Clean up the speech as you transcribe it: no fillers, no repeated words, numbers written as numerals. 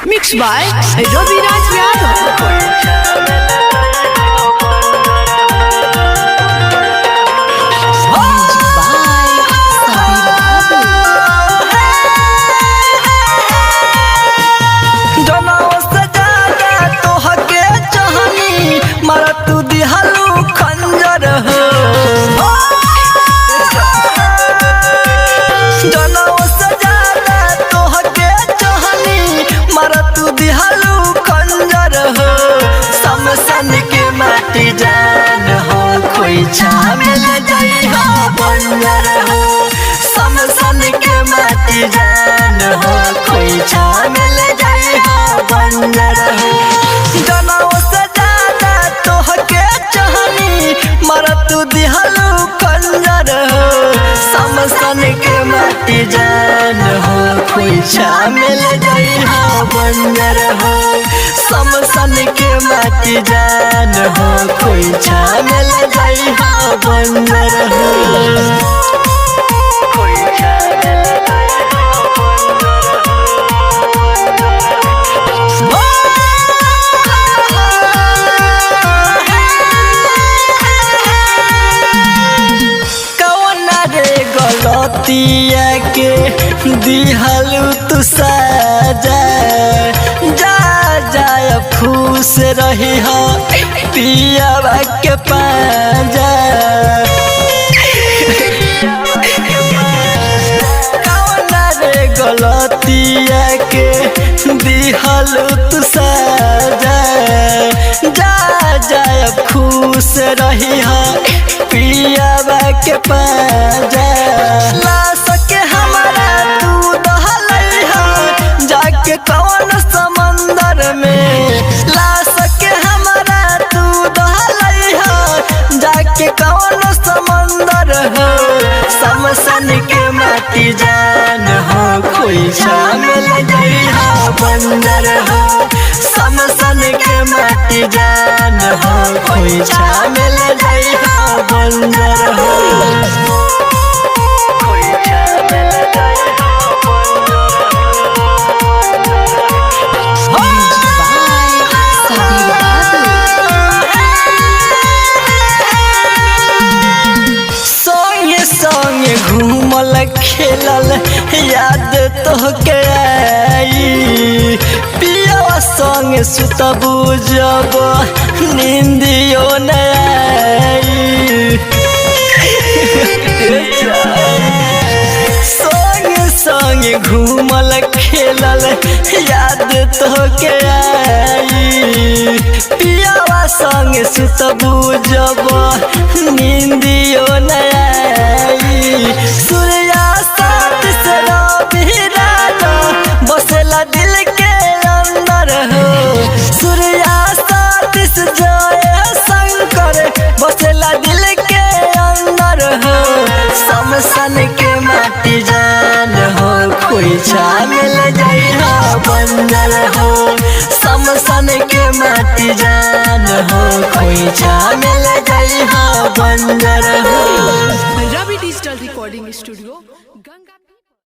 Mixed by Raviraj Yadav. जान हो खोइछा मिल जाई हो बंजर हो समसन के माटी जान हो खोइछा मिल जाई हो बंजर हो जनौ सजाना तोहके चाहनी मरत दिहलू कंजर हो समसन के माटी जान हो खोइछा मिल जाई हो बंजर हो समसन के माटी जान हो खोइछा मिल जाई हो बंजर हो खोइछा मिल जाई हो कौना रे गलतिया के दिहलू तू सजा जाय खुश रही हो पियावा के पाजा कौना रे गलतिया के दिहलू तू सजा जाय खुश रही हो पियावा के पाजा ला सके हमारा तू दहलई हो जाके कौन समंदर में ला सके हमारा तू दहलई हो जाके कौन समंदर हो समसन के माटी जान हो खोइछा मिल जाई हो बंजर हो समसन के माटी जान हो खोइछा मिल जाई हो बंजर हो खोइछा मिल जाई हो संगे घूमल खेलल याद तोहके आई पियावा संगे सुतबू जब नींदियो न आई संगे घूमल खेलल याद तोहके आई पियावा संगे सुतबू जब नींदियो न आई सूर्या साथ से रविराजा बसेला दिल के अंदर हो सूर्या साथ से जय शंकर बसेला दिल के अंदर हो समसन के माटी जान हो खोइछा मिल जाई हो बंजर हो समसन के माटी जान हो खोइछा मिल जाई हो बंजर हो।